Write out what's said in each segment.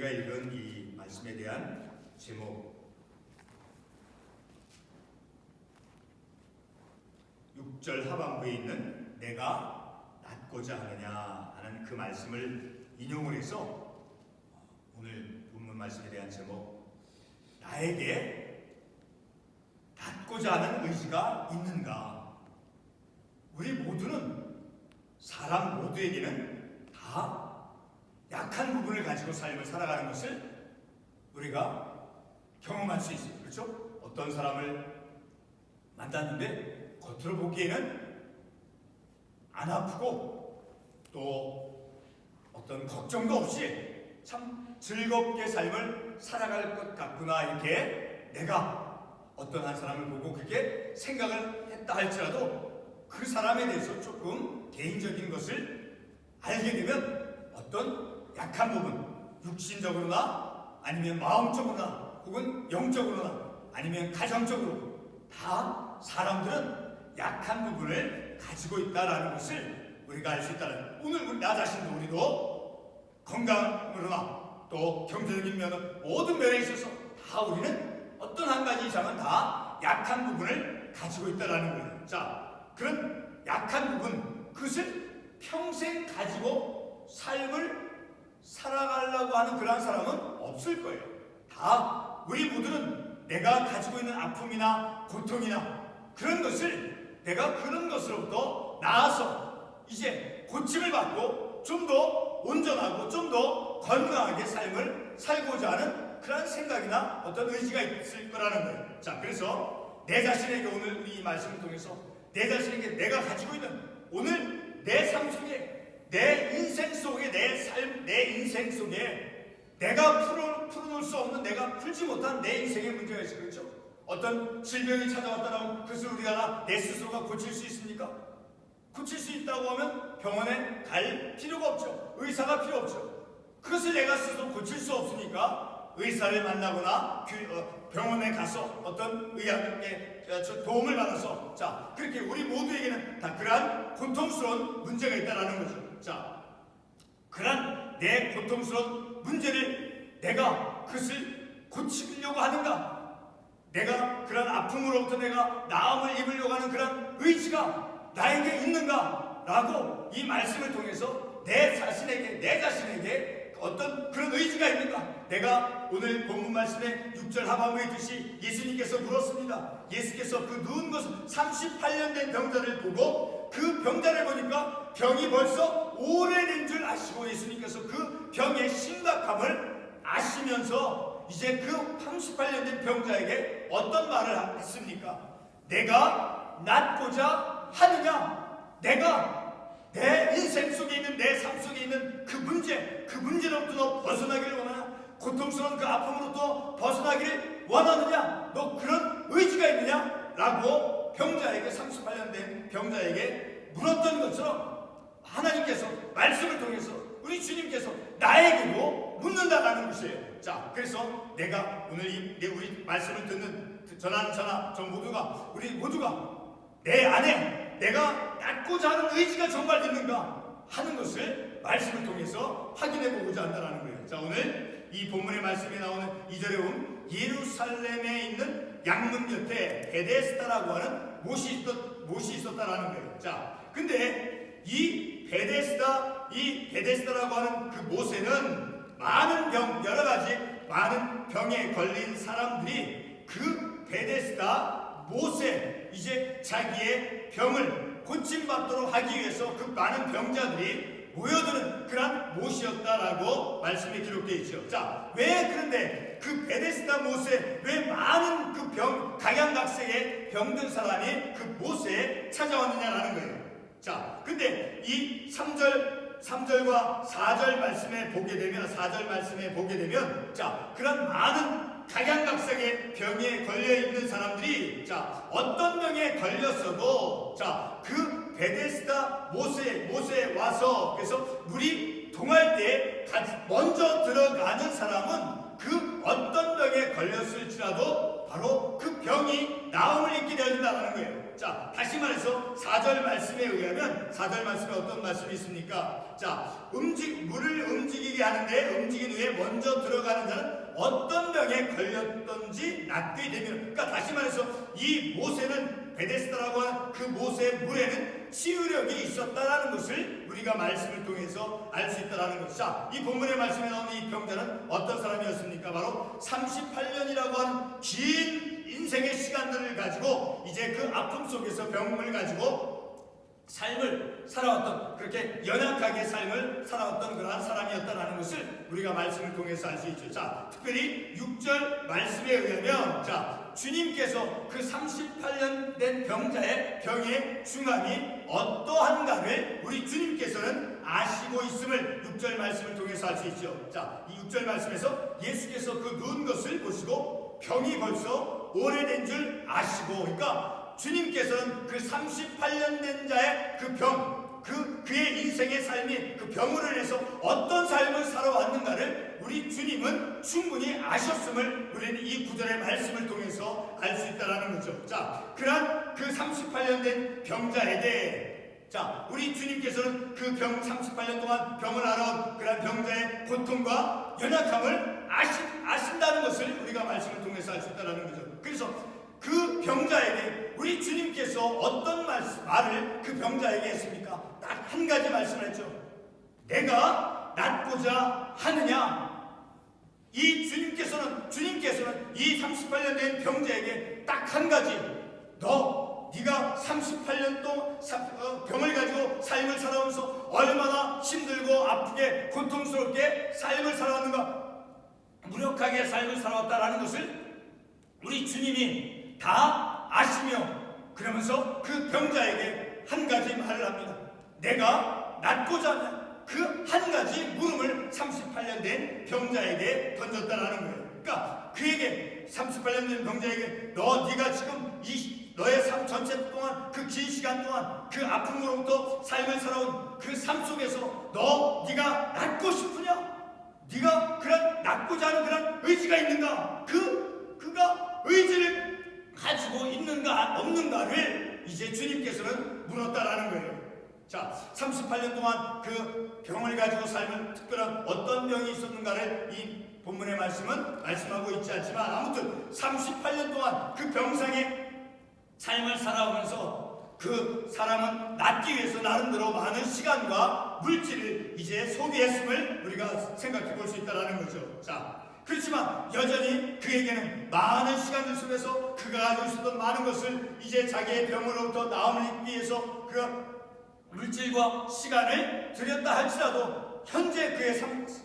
우리가 읽은 이 말씀에 대한 제목 6절 하반부에 있는 내가 낫고자 하느냐 하는 그 말씀을 인용을 해서 오늘 본문 말씀에 대한 제목 나에게 낫고자 하는 의지가 있는가? 우리 모두는 사람 모두에게는 다 약한 부분을 가지고 삶을 살아가는 것을 우리가 경험할 수 있어요. 그렇죠? 어떤 사람을 만났는데 겉으로 보기에는 안 아프고 또 어떤 걱정도 없이 참 즐겁게 삶을 살아갈 것 같구나 이렇게 내가 어떤 한 사람을 보고 그렇게 생각을 했다 할지라도 그 사람에 대해서 조금 개인적인 것을 알게 되면 어떤 약한 부분, 육신적으로나 아니면 마음적으로나 혹은 영적으로나 아니면 가정적으로 다 사람들은 약한 부분을 가지고 있다는 것을 우리가 알 수 있다는, 오늘 나 자신도 우리도 건강으로나 또 경제적인 면은 모든 면에 있어서 다 우리는 어떤 한 가지 이상은 다 약한 부분을 가지고 있다는 거예요. 자, 그런 약한 부분, 그것을 평생 가지고 삶을 살아가려고 하는 그런 사람은 없을 거예요. 다 우리 모두는 내가 가지고 있는 아픔이나 고통이나 그런 것을 내가 그런 것으로부터 나아서 이제 고침을 받고 좀 더 온전하고 좀 더 건강하게 삶을 살고자 하는 그런 생각이나 어떤 의지가 있을 거라는 거예요. 자, 그래서 내 자신에게 오늘 이 말씀을 통해서 내 자신에게 내가 가지고 있는 오늘 내 삶 속에 내 인생 속에 내 삶, 내 인생 속에 내가 풀어놓을 수 없는 내가 풀지 못한 내 인생의 문제가 있어요. 그렇죠? 어떤 질병이 찾아왔다면 그것을 우리가 내 스스로가 고칠 수 있습니까? 고칠 수 있다고 하면 병원에 갈 필요가 없죠. 의사가 필요 없죠. 그것을 내가 스스로 고칠 수 없으니까 의사를 만나거나 병원에 가서 어떤 의학의 도움을 받아서 자, 그렇게 우리 모두에게는 다 그러한 고통스러운 문제가 있다는 거죠. 자, 그러한 내 고통스러운 문제를 내가 그것을 고치려고 하는가? 내가 그런 아픔으로부터 내가 나음을 입으려고 하는 그런 의지가 나에게 있는가? 라고 이 말씀을 통해서 내 자신에게 어떤 그런 의지가 있는가? 내가 오늘 본문 말씀에 6절 하반부에 있듯이 예수님께서 물었습니다. 예수께서 그 누운 것은 38년 된 병자를 보고 그 병자를 보니까 병이 벌써 오래된 줄 아시고 예수님께서 그 병의 심각함을 아시면서 이제 그 38년 된 병자에게 어떤 말을 했습니까? 내가 낫고자 하느냐? 내가 내 인생 속에 있는 내 삶 속에 있는 그 문제로부터 벗어나기를 원하냐? 고통스러운 그 아픔으로부터 벗어나기를 원하느냐? 너 그런 의지가 있느냐? 라고 병자에게 38년 된 병자에게 물었던 것처럼 하나님께서 말씀을 통해서 우리 주님께서 나에게도 묻는다라는 것이에요. 자, 그래서 내가 오늘 우리 말씀을 듣는 저 모두가 우리 모두가 내 안에 내가 낫고자 하는 의지가 정말 있는가 하는 것을 말씀을 통해서 확인해 보고자 한다는 거예요. 자, 오늘 이 본문의 말씀에 나오는 2절에 보면 예루살렘에 있는 양문 곁에 베데스다라고 하는 못이 있었다라는 거예요. 자, 근데 이 베데스다라고 하는 그 못에는 여러 가지 많은 병에 걸린 사람들이 그 베데스다 못에 이제 자기의 병을 고침받도록 하기 위해서 그 많은 병자들이 모여드는 그런 못이었다라고 말씀이 기록되어 있죠. 자, 왜 그런데 그 베데스다 못에 왜 많은 그 각양각색의 병든 사람이 그 못에 찾아왔느냐라는 거예요. 자, 근데 이 3절과 4절 말씀에 보게 되면 자, 그런 많은 각양각색의 병에 걸려있는 사람들이 자, 어떤 병에 걸렸어도 자, 그 베데스다 못에 와서 그래서 물이 동할 때 먼저 들어가는 사람은 그 어떤 병에 걸렸을지라도 바로 그 병이 나음을 입게 되어진다는 거예요. 자, 자, 다시 말해서 4절 말씀에 의하면 4절 말씀에 어떤 말씀이 있습니까? 자, 물을 움직이게 하는데 움직인 후에 먼저 들어가는 자는 어떤 병에 걸렸던지 낫게 되면, 그러니까 다시 말해서 이 모세는 베데스다라고 하는 그 모세의 물에는 치유력이 있었다라는 것을 우리가 말씀을 통해서 알 수 있다라는 것이죠. 자, 이 본문의 말씀에 나오는 이 병자는 어떤 사람이었습니까? 바로 38년이라고 하는 긴 인생의 시간들을 가지고 이제 그 아픔 속에서 병을 가지고 삶을 살아왔던, 그렇게 연약하게 삶을 살아왔던 그러한 사람이었다라는 것을 우리가 말씀을 통해서 알 수 있죠. 자, 특별히 6절 말씀에 의하면, 자, 주님께서 그 38년 된 병자의 병의 중함이 어떠한가를 우리 주님께서는 아시고 있음을 6절 말씀을 통해서 알 수 있죠. 자, 이 6절 말씀에서 예수께서 그 누운 것을 보시고 병이 벌써 오래된 줄 아시고, 그러니까 주님께서는 그 38년 된 자의 그 병, 그의 인생의 삶이 그 병으로 인해서 어떤 삶을 살아왔는가를 우리 주님은 충분히 아셨음을 우리는 이 구절의 말씀을 통해서 알 수 있다는 거죠. 자, 그러한 그 38년 된 병자에게, 자, 우리 주님께서는 그 38년 동안 병을 앓아온 그러한 병자의 고통과 연약함을 아신다는 것을 우리가 말씀을 통해서 알 수 있다는 거죠. 그래서 그 병자에게 우리 주님께서 어떤 말을 그 병자에게 했습니까? 딱 한 가지 말씀을 했죠. 내가 낫고자 하느냐? 이 주님께서는 이 38년 된 병자에게 딱 한 가지, 네가 38년 동안 병을 가지고 삶을 살아오면서 얼마나 힘들고 아프게 고통스럽게 삶을 살아왔는가, 무력하게 삶을 살아왔다라는 것을 우리 주님이 다 아시며, 그러면서 그 병자에게 한 가지 말을 합니다. 내가 낫고자 하냐? 그 한 가지 물음을 38년 된 병자에게 던졌다라는 거예요. 그러니까 그에게, 38년 된 병자에게, 네가 지금 너의 삶 전체 동안, 그 긴 시간 동안 그 아픔으로부터 삶을 살아온 그 삶 속에서 네가 낫고 싶으냐? 네가 그런 낫고자 하는 그런 의지가 있는가? 그가 의지를 가지고 있는가 없는가를 이제 주님께서는 물었다라는 거예요. 자, 38년 동안 그 병을 가지고 삶은 특별한 어떤 병이 있었는가를 이 본문의 말씀은 말씀하고 있지 않지만, 아무튼 38년 동안 그 병상의 삶을 살아오면서 그 사람은 낫기 위해서 나름대로 많은 시간과 물질을 이제 소비했음을 우리가 생각해 볼 수 있다는 거죠. 자, 그렇지만 여전히 그에게는 많은 시간들 속에서 그가 가지고 있었던 많은 것을 이제 자기의 병으로부터 나음을 입기 위해서 그 물질과 시간을 들였다 할지라도 현재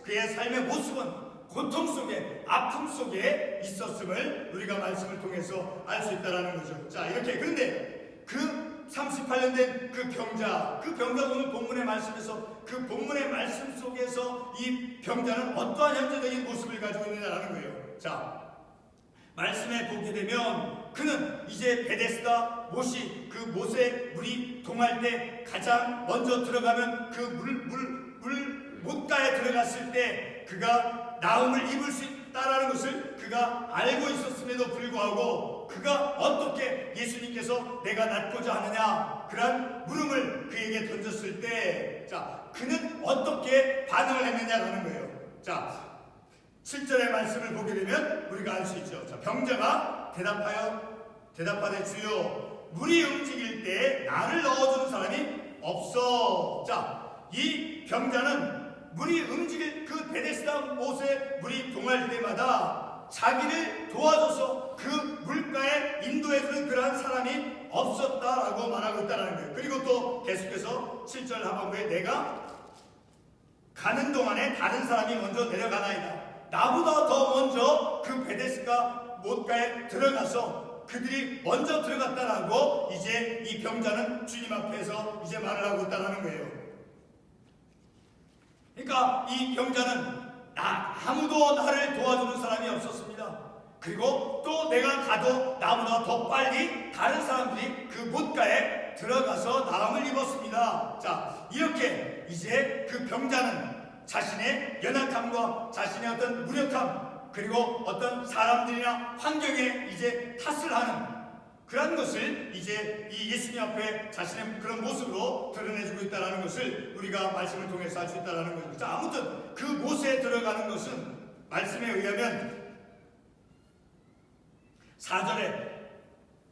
그의 삶의 모습은 고통 속에, 아픔 속에 있었음을 우리가 말씀을 통해서 알 수 있다는 거죠. 자, 이렇게, 그런데 그 38년 된 그 병자 오늘 본문의 말씀에서, 그 본문의 말씀 속에서 이 병자는 어떠한 현재적인 모습을 가지고 있느냐라는 거예요. 자, 말씀에 보게 되면 그는 이제 베데스다 그 못에 물이 동할 때 가장 먼저 들어가면 그 못가에 들어갔을 때 그가 나음을 입을 수 있다라는 것을 그가 알고 있었음에도 불구하고, 그가 어떻게 예수님께서 내가 낫고자 하느냐 그런 물음을 그에게 던졌을 때, 자, 그는 어떻게 반응을 했느냐라는 거예요. 자, 7절의 말씀을 보게 되면 우리가 알 수 있죠. 자, 병자가 대답하되 주여, 물이 움직일 때 나를 넣어주는 사람이 없어. 자, 이 병자는 물이 움직일 그 베데스다 못에 물이 동할 때마다 자기를 도와줘서 그 물가에 인도해주는 그러한 사람이 없었다라고 말하고 있다는 거예요. 그리고 또 계속해서 7절 하반부에 내가 가는 동안에 다른 사람이 먼저 내려가나이다. 나보다 더 먼저 그 베데스다 못가에 들어가서 그들이 먼저 들어갔다라고 이제 이 병자는 주님 앞에서 이제 말을 하고 있다는 거예요. 그러니까 이 병자는 아무도 나를 도와주는 사람이 없었습니다. 그리고 또 내가 가도 나보다 더 빨리 다른 사람들이 그 못가에 들어가서 나음을 입었습니다. 자, 이렇게 이제 그 병자는 자신의 연약함과 자신의 어떤 무력함, 그리고 어떤 사람들이나 환경에 이제 탓을 하는 그런 것을 이제 이 예수님 앞에 자신의 그런 모습으로 드러내주고 있다는 것을 우리가 말씀을 통해서 알 수 있다는 거죠. 자, 아무튼 그 못에 들어가는 것은 말씀에 의하면 4절에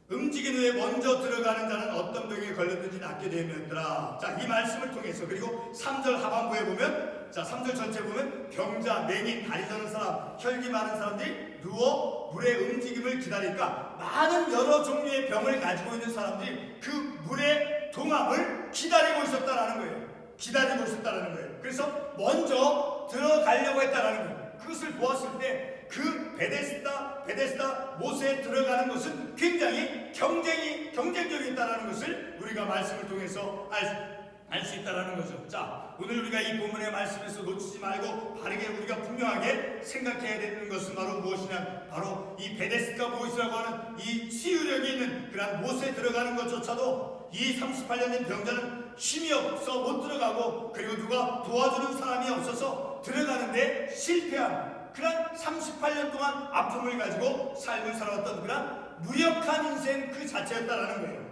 움직인 후에 먼저 들어가는 자는 어떤 병에 걸렸든지 낫게 되었더라. 자, 이 말씀을 통해서, 그리고 3절 하반부에 보면, 자, 3절 전체 보면 병자, 맹인, 다리 저는 사람, 혈기 많은 사람들이 누워 물의 움직임을 기다리니까 많은 여러 종류의 병을 가지고 있는 사람들이 그 물의 동함을 기다리고 있었다라는 거예요. 기다리고 있었다라는 거예요. 그래서 먼저 들어가려고 했다라는 거예요. 그것을 보았을 때 그 베데스다 못에 들어가는 것은 굉장히 경쟁적이었다는 것을 우리가 말씀을 통해서 알 수 있다는 거죠. 자, 오늘 우리가 이 본문의 말씀에서 놓치지 말고 바르게 우리가 분명하게 생각해야 되는 것은 바로 무엇이냐, 바로 이 베데스다 못이라고 하는 이 치유력이 있는 그런 못에 들어가는 것조차도 이 38년 된 병자는 힘이 없어 못 들어가고, 그리고 누가 도와주는 사람이 없어서 들어가는데 실패한 그런 38년 동안 아픔을 가지고 삶을 살아왔던 그런 무력한 인생 그 자체였다라는 거예요.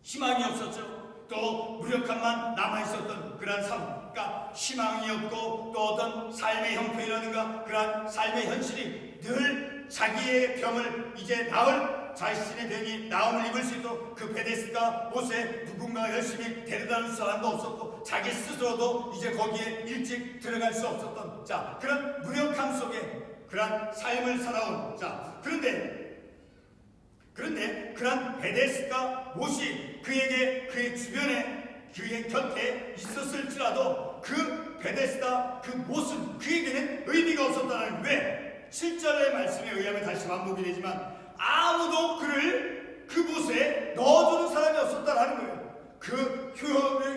희망이 없었죠. 또 무력함만 남아있었던 그런 삶, 그러니까 희망이 없고 또 어떤 삶의 형편이라든가 그런 삶의 현실이 늘 자기의 병을 이제 자신의 병이 나음을 입을 수 있도록 그 베데스다 못에 누군가 열심히 데려다는 사람도 없었고 자기 스스로도 이제 거기에 일찍 들어갈 수 없었던, 자, 그런 무력함 속에 그런 삶을 살아온, 자, 그런데 그런 베데스다 못이 그의 주변에 그의 곁에 있었을지라도 그 베데스다 그 못은 그에게는 의미가 없었다는, 왜? 7절의 말씀에 의하면 다시 반복이 되지만 아무도 그를 그 못에 넣어주는 사람이 없었다라는 거예요. 그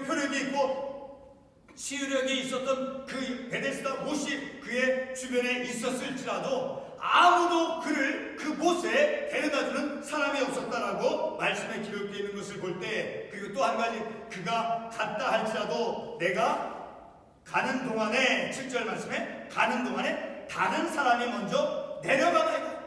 효력이 있고 치유력이 있었던 그 베데스다 못이 그의 주변에 있었을지라도 아무도 그를 그 못에 데려다주는 사람이 없었다라고 말씀에 기록되어 있는 것을 볼 때, 그리고 또 한 가지, 그가 갔다 할지라도 내가 가는 동안에, 7절 말씀에 가는 동안에 다른 사람이 먼저 내려가나이다.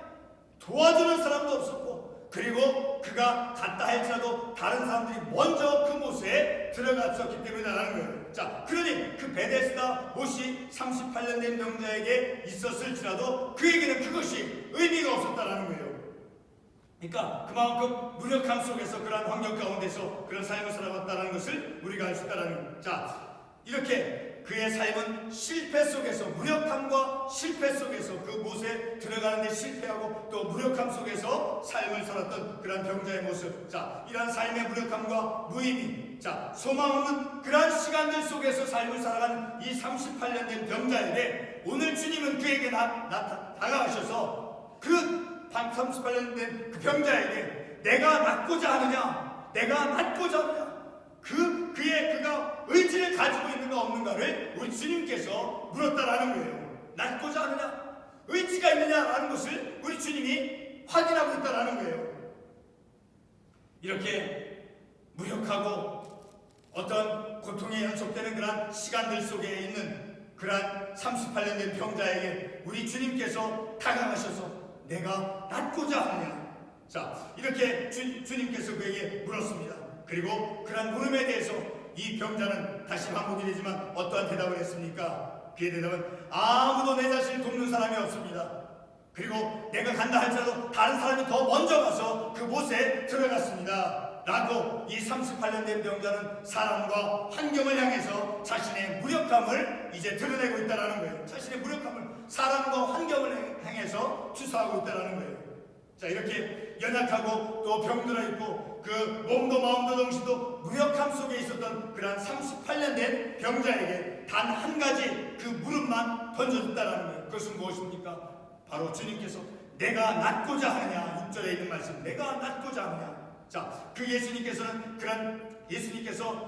도와주는 사람도 없었고, 그리고 그가 갔다 할지라도 다른 사람들이 먼저 그 못에 들어갔었기 때문이라는 거예요. 자, 그러니 그 베데스다 못이 38년 된 병자에게 있었을지라도 그에게는 그것이 의미가 없었다라는 거예요. 그러니까 그만큼 무력함 속에서 그런 환경 가운데서 그런 삶을 살아왔다는 것을 우리가 알 수 있다는 거예요. 자, 이렇게 그의 삶은 실패 속에서, 무력함과 실패 속에서 그 못에 들어가는데 실패하고 또 무력함 속에서 삶을 살았던 그런 병자의 모습, 자, 이러한 삶의 무력함과 무의미, 자, 소망 없는 그러한 시간들 속에서 삶을 살아가는 이 38년 된 병자에게 오늘 주님은 그에게 다가가셔서 그 38년 된 그 병자에게 내가 낫고자 하느냐, 그가 의지를 가지고 있는가 없는가를 우리 주님께서 물었다라는 거예요. 낫고자 하느냐, 의지가 있느냐라는 것을 우리 주님이 확인하고 있다라는 거예요. 이렇게 무력하고 어떤 고통에 연속되는 그런 시간들 속에 있는 그런 38년 된 병자에게 우리 주님께서 다가가셔서 내가 낫고자 하느냐, 자, 이렇게 주님께서 그에게 물었습니다. 그리고 그런 물음에 대해서 이 병자는 다시 반복이 되지만 어떠한 대답을 했습니까? 그의 대답은 아무도 내 자신을 돕는 사람이 없습니다. 그리고 내가 간다 할지라도 다른 사람이 더 먼저 가서 그 못에 들어갔습니다. 라고 이 38년 된 병자는 사람과 환경을 향해서 자신의 무력함을 이제 드러내고 있다는 거예요. 자신의 무력함을 사람과 환경을 향해서 추수하고 있다는 거예요. 자, 이렇게 연약하고 또 병들어 있고 그 몸도 마음도 정신도 무력함 속에 있었던 그런 38년 된 병자에게 단 한 가지 그 물음만 던져줬다는 거예요. 그것은 무엇입니까? 바로 주님께서 내가 낫고자 하느냐, 6절에 있는 말씀, 내가 낫고자 하느냐. 자, 그 예수님께서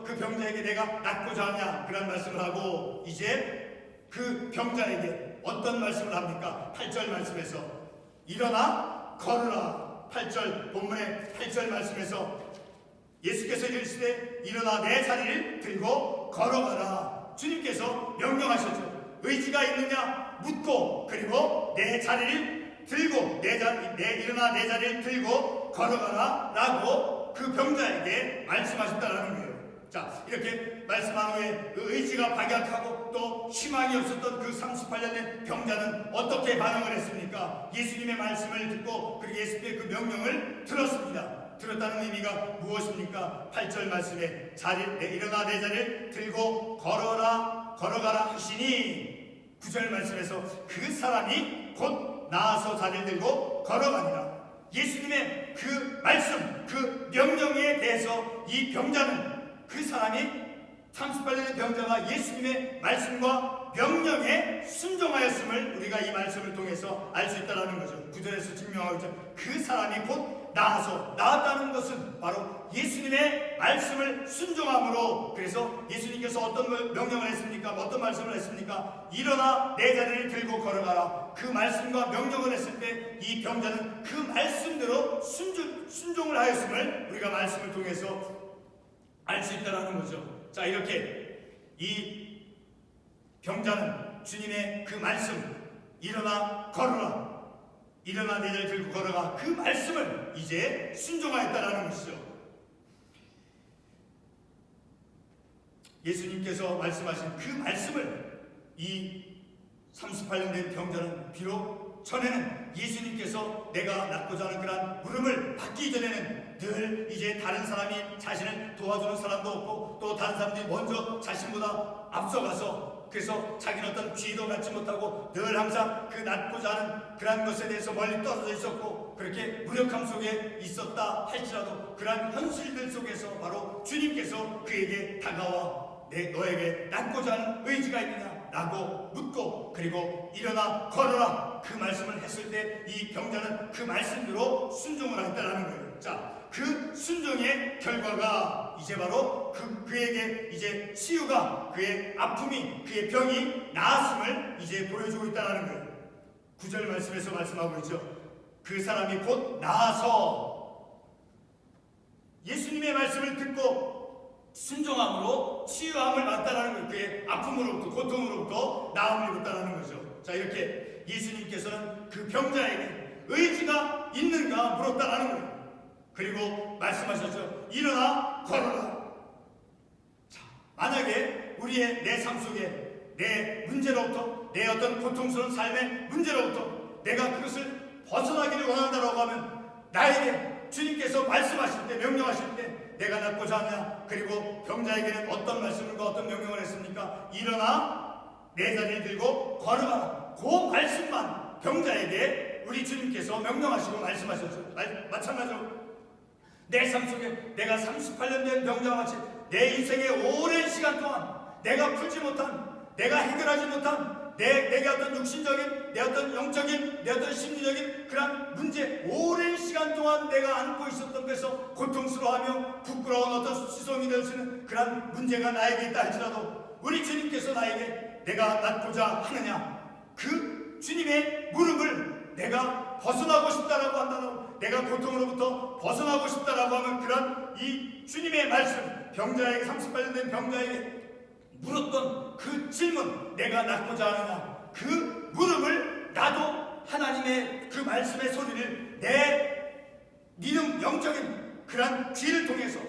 그 병자에게 내가 낫고자 하느냐 그런 말씀을 하고 이제 그 병자에게 어떤 말씀을 합니까? 8절 말씀에서 일어나 걸으라. 8절 본문의 8절 말씀에서 예수께서 이르시되 일어나 내 자리를 들고 걸어가라. 주님께서 명령하셨죠. 의지가 있느냐 묻고, 그리고 내 자리를 들고 일어나 내 자리를 들고 걸어가라 라고 그 병자에게 말씀하셨다라는 거예요. 자, 이렇게 말씀한 후에 그 의지가 박약하고 또 희망이 없었던 그 38년 된 병자는 어떻게 반응을 했습니까? 예수님의 말씀을 듣고 그리고 예수님의 그 명령을 들었습니다. 들었다는 의미가 무엇입니까? 8절 말씀에 일어나 내 자리를 들고 걸어가라 하시니 9절 말씀에서 그 사람이 곧 나아서 자리를 들고 걸어가니라. 예수님의 그 말씀, 그 명령에 대해서 이 병자는 그 사람이 38년의 병자가 예수님의 말씀과 명령에 순종하였음을 우리가 이 말씀을 통해서 알 수 있다는 거죠. 9절에서 증명하고 있죠. 그 사람이 곧 나았다는 것은 바로 예수님의 말씀을 순종함으로, 그래서 예수님께서 어떤 명령을 했습니까? 어떤 말씀을 했습니까? 일어나 내 자리를 들고 걸어가라. 그 말씀과 명령을 했을 때 이 병자는 그 말씀대로 순종을 하였음을 우리가 말씀을 통해서 알 수 있다는 거죠. 자, 이렇게 이 병자는 주님의 그 말씀, 일어나 걸어라, 일어나 내 자리를 들고 걸어가, 그 말씀을 이제 순종하였다는 것이죠. 예수님께서 말씀하신 그 말씀을 이 38년 된 병자는 비록 전에는 예수님께서 내가 낫고자 하는 그런 물음을 받기 전에는 늘 이제 다른 사람이 자신을 도와주는 사람도 없고 또 다른 사람들이 먼저 자신보다 앞서가서 그래서 자기는 어떤 기회도 갖지 못하고 늘 항상 그 낫고자 하는 그런 것에 대해서 멀리 떨어져 있었고 그렇게 무력함 속에 있었다 할지라도 그러한 현실들 속에서 바로 주님께서 그에게 다가와 너에게 낫고자 하는 의지가 있느냐 라고 묻고 그리고 일어나 걸어라 그 말씀을 했을 때 이 병자는 그 말씀대로 순종을 했다는 거예요. 자, 그 순종의 결과가 이제 바로 그에게 이제 치유가, 그의 아픔이, 그의 병이 나았음을 이제 보여주고 있다는 거예요. 9절 말씀에서 말씀하고 있죠. 그 사람이 곧 나아서 예수님의 말씀을 듣고 순종함으로 치유함을 받다라는 거예요. 그의 아픔으로부터, 고통으로부터 나음을 입었다라는 거죠. 자, 이렇게 예수님께서는 그 병자에게 의지가 있는가 물었다라는 거예요. 그리고 말씀하셨죠. 일어나 걸어라. 자, 만약에 우리의 내 삶 속에 내 문제로부터, 내 어떤 고통스러운 삶의 문제로부터 내가 그것을 벗어나기를 원한다라고 하면 나에게 주님께서 말씀하실 때, 명령하실 때 내가 낫고자 하냐, 그리고 병자에게는 어떤 말씀과 어떤 명령을 했습니까? 일어나 내 자리를 들고 걸어가라. 그 말씀만 병자에게 우리 주님께서 명령하시고 말씀하셨죠. 마찬가지로 내 삶 속에 내가 38년 된 병자와 같이 내 인생의 오랜 시간 동안 내가 풀지 못한, 내가 해결하지 못한 내게 어떤 육신적인, 내 어떤 영적인, 내 어떤 심리적인 그런 문제, 오랜 시간 동안 내가 안고 있었던 것에서 고통스러워하며 부끄러운 어떤 시선이 될 수 있는 그런 문제가 나에게 있다 할지라도 우리 주님께서 나에게 내가 낫고자 하느냐, 그 주님의 물음을 내가 벗어나고 싶다라고 한다고, 내가 고통으로부터 벗어나고 싶다라고 하면 그런 이 주님의 말씀, 병자에게 38년 된 병자에게 물었던 그 질문, 내가 낫고자 하느냐, 그 물음을 나도 하나님의 그 말씀의 소리를 내 믿음, 영적인 그런 귀를 통해서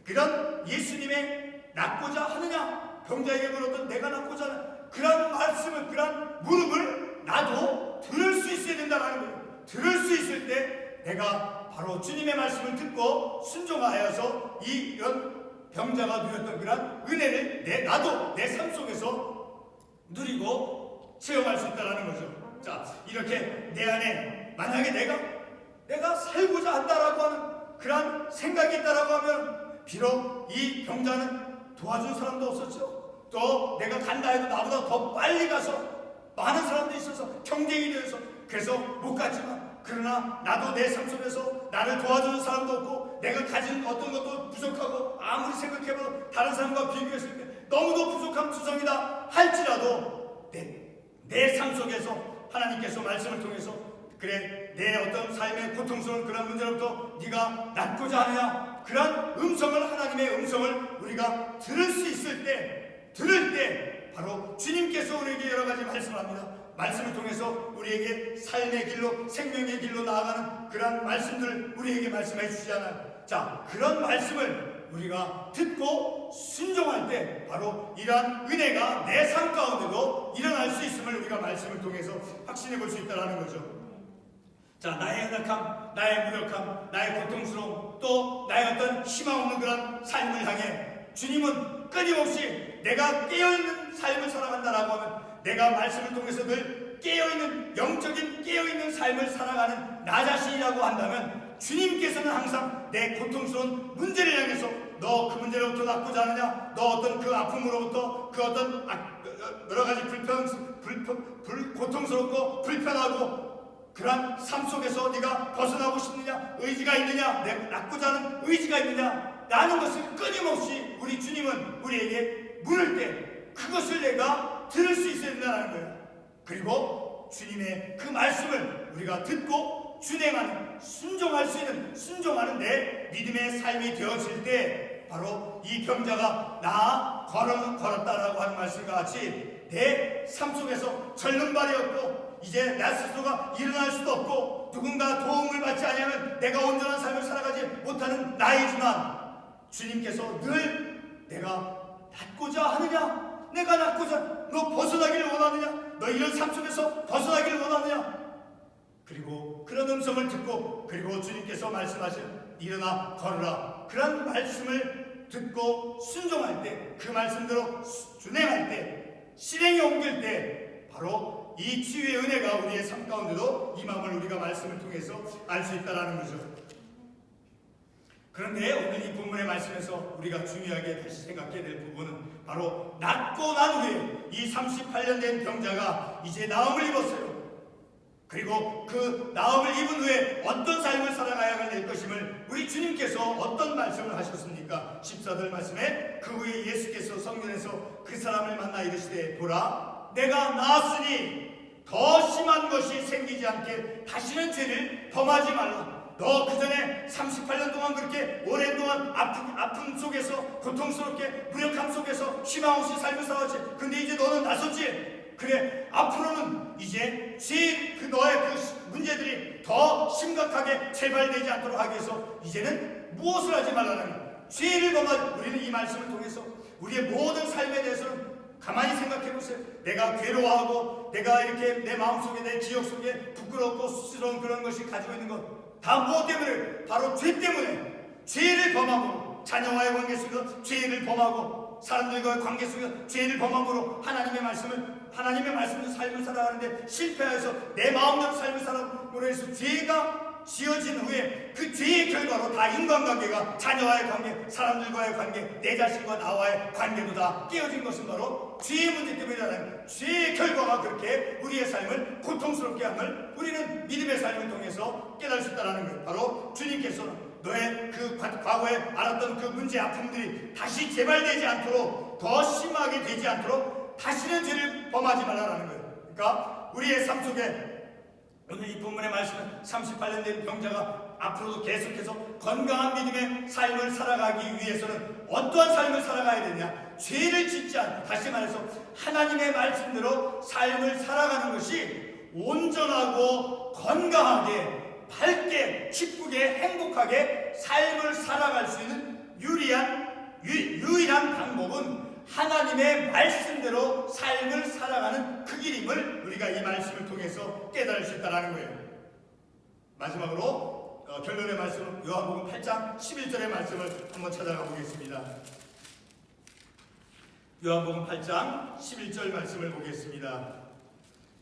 그런 예수님의 낫고자 하느냐, 병자에게 물었던 내가 낫고자 하느냐, 그런 말씀을, 그런 물음을 나도 들을 수 있어야 된다는 거예요. 들을 수 있을 때 내가 바로 주님의 말씀을 듣고 순종하여서 이런 병자가 누렸던 그런 은혜를 나도 내 삶 속에서 누리고 체험할 수 있다는 거죠. 자, 이렇게 내 안에 만약에 내가 살고자 한다라고 하는 그런 생각이 있다라고 하면 비록 이 병자는 도와준 사람도 없었죠. 또 내가 간다 해도 나보다 더 빨리 가서 많은 사람들이 있어서 경쟁이 되어서 그래서 못 갔지만, 그러나 나도 내 삶 속에서 나를 도와주는 사람도 없고 내가 가진 어떤 것도 부족하고 아무리 생각해봐도 다른 사람과 비교했을 때 너무도 부족한 투성이다 할지라도 내 삶 속에서 하나님께서 말씀을 통해서 그래, 내 어떤 삶의 고통스러운 그런 문제로부터 네가 낫고자 하느냐, 그런 음성을, 하나님의 음성을 우리가 들을 수 있을 때, 들을 때 바로 주님께서 우리에게 여러 가지 말씀합니다. 말씀을 통해서 우리에게 삶의 길로 생명의 길로 나아가는 그런 말씀들을 우리에게 말씀해 주시잖아요. 자, 그런 말씀을 우리가 듣고 순종할 때 바로 이러한 은혜가 내 삶 가운데도 일어날 수 있음을 우리가 말씀을 통해서 확신해 볼 수 있다는 거죠. 자, 나의 연약함, 나의 무력함, 나의 고통스러움, 또 나의 어떤 희망 없는 그런 삶을 향해 주님은 끊임없이 내가 깨어있는 삶을 살아간다라고 하면, 내가 말씀을 통해서 늘 깨어있는, 영적인 깨어있는 삶을 살아가는 나 자신이라고 한다면, 주님께서는 항상 내 고통스러운 문제를 향해서 너 그 문제로부터 낫고자 하느냐, 너 어떤 그 아픔으로부터, 그 어떤 여러 가지 고통스럽고 불편하고 그러한 삶 속에서 네가 벗어나고 싶느냐, 의지가 있느냐, 내가 낫고자 하는 의지가 있느냐 라는 것을 끊임없이 우리 주님은 우리에게 물을 때 그것을 내가 들을 수 있어야 된다는 거예요. 그리고 주님의 그 말씀을 우리가 듣고 준행하는, 순종할 수 있는, 순종하는 내 믿음의 삶이 되어질 때 바로 이 병자가 나 걸었다라고 하는 말씀과 같이 내 삶 속에서 절는 발이 없고 이제 나 스스로가 일어날 수도 없고 누군가 도움을 받지 않으면 내가 온전한 삶을 살아가지 못하는 나이지만, 주님께서 늘 내가 낫고자 하느냐, 내가 낫고자, 너 벗어나기를 원하느냐, 너 이런 삶 속에서 벗어나기를 원하느냐, 그리고 그런 음성을 듣고, 그리고 주님께서 말씀하신 일어나 걸으라, 그런 말씀을 듣고 순종할 때, 그 말씀대로 준행할 때, 실행에 옮길 때 바로 이 치유의 은혜가 우리의 삶 가운데도 임함을 우리가 말씀을 통해서 알 수 있다는 거죠. 그런데 오늘 이 본문의 말씀에서 우리가 중요하게 다시 생각해야 될 부분은 바로 낫고 난 후에 이 38년 된 병자가 이제 나음을 입었어요. 그리고 그 나음을 입은 후에 어떤 삶을 살아가야 될 것임을 우리 주님께서 어떤 말씀을 하셨습니까? 14절 말씀에 그 후에 예수께서 성전에서 그 사람을 만나 이르시되, 보라, 내가 나았으니 더 심한 것이 생기지 않게 다시는 죄를 범하지 말라. 너 그전에 38년 동안 그렇게 오랜동안 아픔 속에서, 고통스럽게 무력함 속에서 희망 없이 삶을 살았지. 근데 이제 너는 나섰지. 그래, 앞으로는 이제 그 너의 그 문제들이 더 심각하게 재발되지 않도록 하기 위해서 이제는 무엇을 하지 말라는 거야. 죄를 범하지. 우리는 이 말씀을 통해서 우리의 모든 삶에 대해서는 가만히 생각해 보세요. 내가 괴로워하고 내가 이렇게 내 마음속에, 내 기억 속에 부끄럽고 수스러운 그런 것이 가지고 있는 것 다 무엇 때문에? 바로 죄 때문에. 죄를 범함으로, 자녀와의 관계 속에서 죄를 범하고 사람들과의 관계 속에서 죄를 범함으로 하나님의 말씀으로 삶을 살아가는데 실패해서 내 마음대로 삶을 살아가므로 해서 죄가 지어진 후에 그 죄의 결과로 다 인간관계가, 자녀와의 관계, 사람들과의 관계, 내 자신과 나와의 관계도 다 깨어진 것은 바로 죄의 문제 때문이라는, 죄의 결과가 그렇게 우리의 삶을 고통스럽게 함을 우리는 믿음의 삶을 통해서 깨달을 수 있다는 거예요. 바로 주님께서는 너의 그 과거에 알았던 그 문제, 아픔들이 다시 재발되지 않도록, 더 심하게 되지 않도록 다시는 죄를 범하지 말라는 거예요. 그러니까 우리의 삶 속에 오늘 이 본문의 말씀은 38년 된 병자가 앞으로도 계속해서 건강한 믿음의 삶을 살아가기 위해서는 어떠한 삶을 살아가야 되냐? 죄를 짓지 않고, 다시 말해서 하나님의 말씀대로 삶을 살아가는 것이 온전하고 건강하게, 밝게, 기쁘게, 행복하게 삶을 살아갈 수 있는 유일한 방법은 하나님의 말씀대로 삶을 살아가는 그 길임을 우리가 이 말씀을 통해서 깨달을 수 있다는 거예요. 마지막으로 결론의 말씀은 요한복음 8장 11절의 말씀을 한번 찾아가 보겠습니다. 요한복음 8장 11절 말씀을 보겠습니다.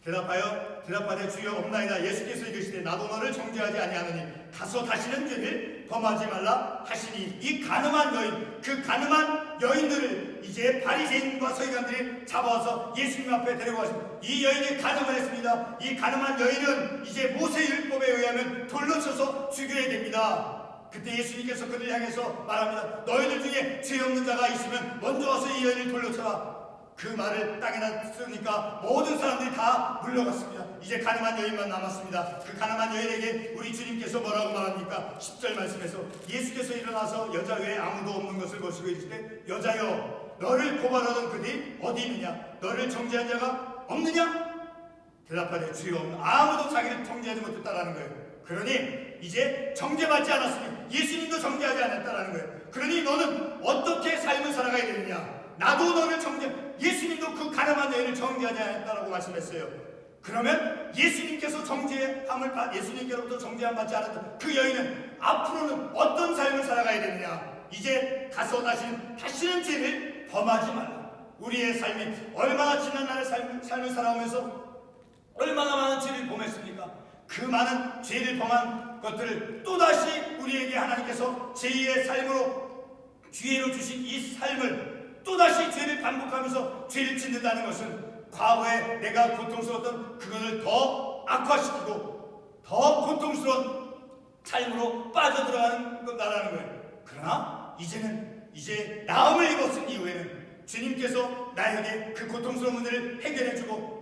대답하되 주여 없나이다. 예수께서 이르시되 나도 너를 정죄하지 아니하노니 가서 다시는 죄를 범하지 말라 하시니, 이 가늠한 여인, 그 가늠한 여인들을 이제 바리새인과 서기관들이 잡아와서 예수님 앞에 데리고 왔습니다. 이 여인이 가늠을 했습니다. 이 가늠한 여인은 이제 모세율법에 의하면 돌로 쳐서 죽여야 됩니다. 그때 예수님께서 그들을 향해서 말합니다. 너희들 중에 죄 없는 자가 있으면 먼저 와서 이 여인을 돌로 쳐라. 그 말을 땅에 놨으니까 모든 사람들이 다 물러갔습니다. 이제 가늠한 여인만 남았습니다. 그 가늠한 여인에게 우리 주님께서 뭐라고 말합니까? 10절 말씀에서 예수께서 일어나서 여자 외에 아무도 없는 것을 보시고 이르시되, 여자여, 너를 고발하던 그들이 어디 있느냐? 너를 정죄한 자가 없느냐? 대답하되 주여, 아무도 자기를 정죄하지 못했다라는 거예요. 그러니 이제 정죄받지 않았으니 예수님도 정죄하지 않았다라는 거예요. 그러니 너는 어떻게 삶을 살아가야 되느냐? 나도 너를 예수님도 그 가늠한 여인을 정죄하지 않았다라고 말씀했어요. 그러면 예수님께서 예수님께로부터 정죄함 받지 않았던 그 여인은 앞으로는 어떤 삶을 살아가야 되느냐? 이제 가서 다시는 죄를 범하지 말라. 우리의 삶이 얼마나 지난날의 삶을 살아오면서 얼마나 많은 죄를 범했습니까? 그 많은 죄를 범한 것들을 또다시 우리에게 하나님께서 제2의 삶으로 기회로 주신 이 삶을 또다시 죄를 반복하면서 죄를 짓는다는 것은 과거에 내가 고통스러웠던 그것을 더 악화시키고 더 고통스러운 삶으로 빠져들어가는 거다라는 거예요. 그러나 이제 나음을 입었은 이후에는 주님께서 나에게 그 고통스러운 문제를 해결해주고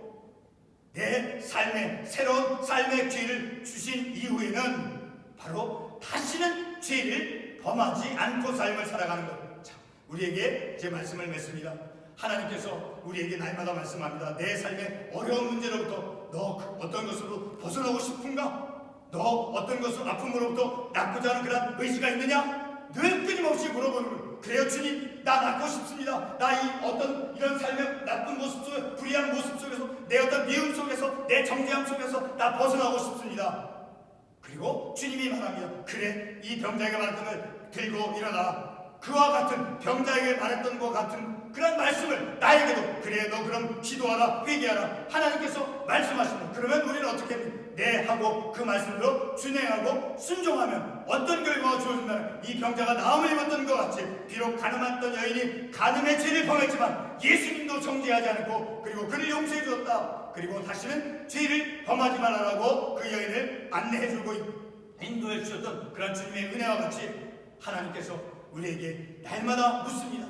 내 삶에 새로운 삶의 기회를 주신 이후에는 바로 다시는 죄를 범하지 않고 삶을 살아가는 것. 자, 우리에게 제 말씀을 맺습니다. 하나님께서 우리에게 날마다 말씀합니다. 내 삶의 어려운 문제로부터 너 어떤 것으로 벗어나고 싶은가? 너 어떤 것으로 아픔으로부터 낫고자 하는 그런 의지가 있느냐? 늘 끊임없이 물어보는 거예요. 그래요 주님, 나 낫고 싶습니다. 나 이런 삶의 나쁜 모습 속에, 불의한 모습 속에서, 내 어떤 미움 속에서, 내 정죄함 속에서 나 벗어나고 싶습니다. 그리고 주님이 말합니다. 그래, 이 병자에게 말했던 걸 들고 일어나. 그와 같은 병자에게 말했던 것 같은 그런 말씀을 나에게도, 그래 너 그럼 기도하라, 회개하라 하나님께서 말씀하십니다. 그러면 우리는 어떻게 합니까? 네 하고 그 말씀으로 준행하고 순종하면 어떤 결과가 주어진다면 이 병자가 나음을 입었던 것 같이 비록 가늠했던 여인이 가늠의 죄를 범했지만 예수님도 정죄하지 않고 그리고 그를 용서해 주었다. 그리고 다시는 죄를 범하지 말라고 그 여인을 안내해 주고 인도해 주셨던 그런 주님의 은혜와 같이 하나님께서 우리에게 날마다 묻습니다.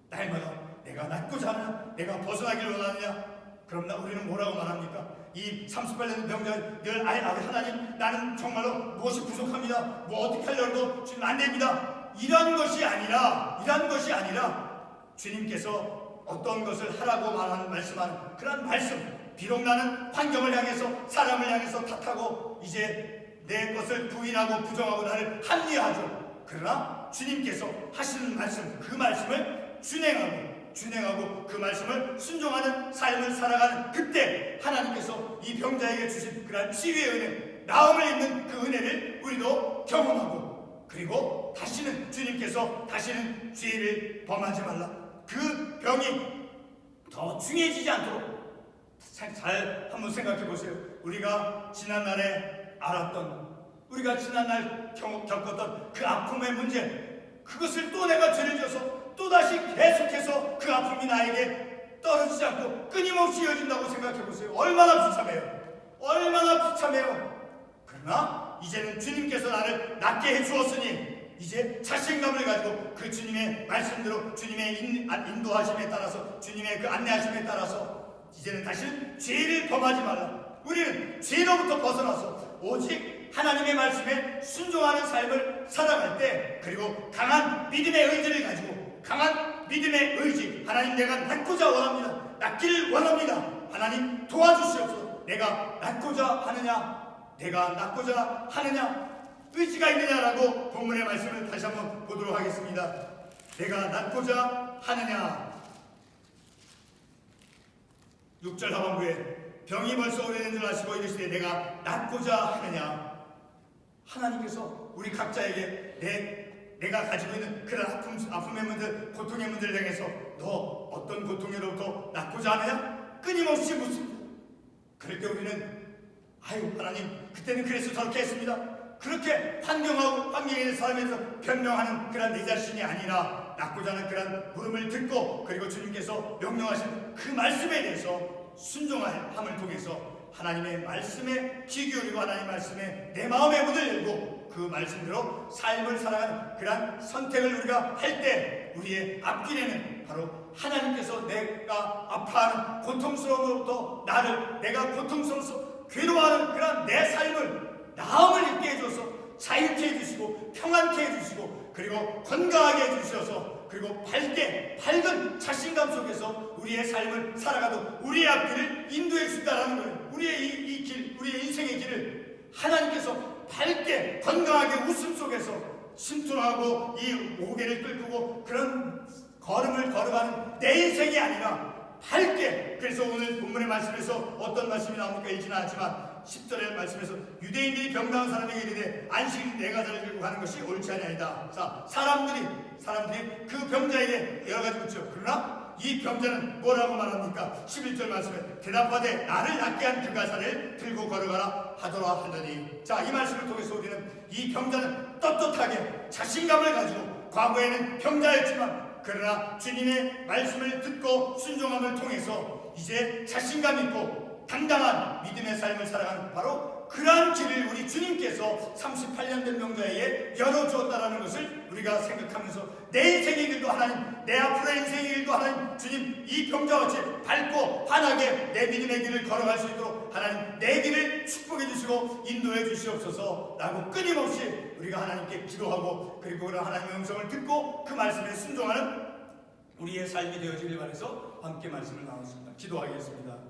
날마다 내가 낫고자 하느냐? 내가 벗어나기를 원하느냐? 그럼 우리는 뭐라고 말합니까? 이 38년 병자 늘 하나님, 나는 정말로 무엇이 부족합니다. 뭐 어떻게 하려고 주님 안 됩니다. 이런 것이 아니라 주님께서 어떤 것을 하라고 말씀하는 그런 말씀. 비록 나는 환경을 향해서, 사람을 향해서 탓하고 이제 내 것을 부인하고 부정하고 나를 합리화하죠. 그러나 주님께서 하시는 말씀, 그 말씀을 준행하고 그 말씀을 순종하는 삶을 살아가는 그때 하나님께서 이 병자에게 주신 그러한 치유의 은혜, 나음을 입는 그 은혜를 우리도 경험하고, 그리고 주님께서 다시는 죄를 범하지 말라. 그 병이 더 중해지지 않도록 잘 한번 생각해 보세요. 우리가 지난날에 겪었던 그 아픔의 문제, 그것을 또 내가 죄를 져서 또다시 계속해서 그 아픔이 나에게 떨어지지 않고 끊임없이 이어진다고 생각해 보세요. 얼마나 비참해요. 그러나 이제는 주님께서 나를 낫게 해주었으니 이제 자신감을 가지고 그 주님의 말씀대로, 주님의 인도하심에 따라서, 주님의 그 안내하심에 따라서 이제는 다시는 죄를 범하지 말라. 우리는 죄로부터 벗어나서 오직 하나님의 말씀에 순종하는 삶을 살아갈 때, 그리고 강한 믿음의 의지를 가지고, 강한 믿음의 의지, 하나님 내가 낫고자 원합니다. 낫기를 원합니다. 하나님 도와주시옵소서. 내가 낫고자 하느냐 의지가 있느냐라고 본문의 말씀을 다시 한번 보도록 하겠습니다. 내가 낫고자 하느냐. 6절 하반부에 병이 벌써 오래된 줄 아시고 이르시되 내가 낫고자 하느냐. 하나님께서 우리 각자에게 내가 가지고 있는 그런 아픔의 문제, 고통의 문제를 향해서 너 어떤 고통으로부터 낫고자 하느냐? 끊임없이 묻습니다. 그럴 때 우리는 하나님 그때는 그래서 저렇게 했습니다. 그렇게 환경에 있는 사람에서 변명하는 그런 내 자신이 아니라 낫고자 하는 그런 물음을 듣고, 그리고 주님께서 명령하신 그 말씀에 대해서 순종함을 통해서 하나님의 말씀에 귀 기울이고 하나님의 말씀에 내 마음의 문을 열고 그 말씀대로 삶을 살아가는 그런 선택을 우리가 할 때 우리의 앞길에는 바로 하나님께서 내가 아파하는 고통스러움으로부터 내가 고통스러워서 괴로워하는 그런 내 삶을 나음을 입게 해줘서 자유케 해주시고 평안케 해주시고 그리고 건강하게 해주셔서 그리고 밝은 자신감 속에서 우리의 삶을 살아가도 우리의 앞길을 인도해 준다라는 거예요. 우리의 이 길, 우리의 인생의 길을 하나님께서 밝게 건강하게 웃음 속에서 심투하고 이 무게를 끌고 그런 걸음을 걸어가는 내 인생이 아니라 밝게. 그래서 오늘 본문의 말씀에서 어떤 말씀이 나옵니까? 읽지는 않지만 10절의 말씀에서 유대인들이 병나은 사람에게 이르되 안식일 네 가지를 들고 가는 것이 옳지 아니하이다. 자, 사람들이 그 병자에게 여러 가지 묻죠. 그러나 이 병자는 뭐라고 말합니까? 11절 말씀에 대답하되 나를 낫게 한 그 가사를 들고 걸어가라 하더라 하더니, 자, 이 말씀을 통해서 우리는 이 병자는 떳떳하게 자신감을 가지고 과거에는 병자였지만 그러나 주님의 말씀을 듣고 순종함을 통해서 이제 자신감 있고 당당한 믿음의 삶을 살아가는 바로 그러한 길을 우리 주님께서 38년 된 병자에게 열어주었다는 것을 우리가 생각하면서 내 인생의 길도 하나님, 내 앞으로의 인생의 길도 하나님, 주님 이 병자와 같이 밝고 환하게 내 믿음의 길을 걸어갈 수 있도록 하나님 내 길을 축복해 주시고 인도해 주시옵소서 라고 끊임없이 우리가 하나님께 기도하고, 그리고 그런 하나님의 음성을 듣고 그 말씀에 순종하는 우리의 삶이 되어지길 바라서 함께 말씀을 나눴습니다. 기도하겠습니다.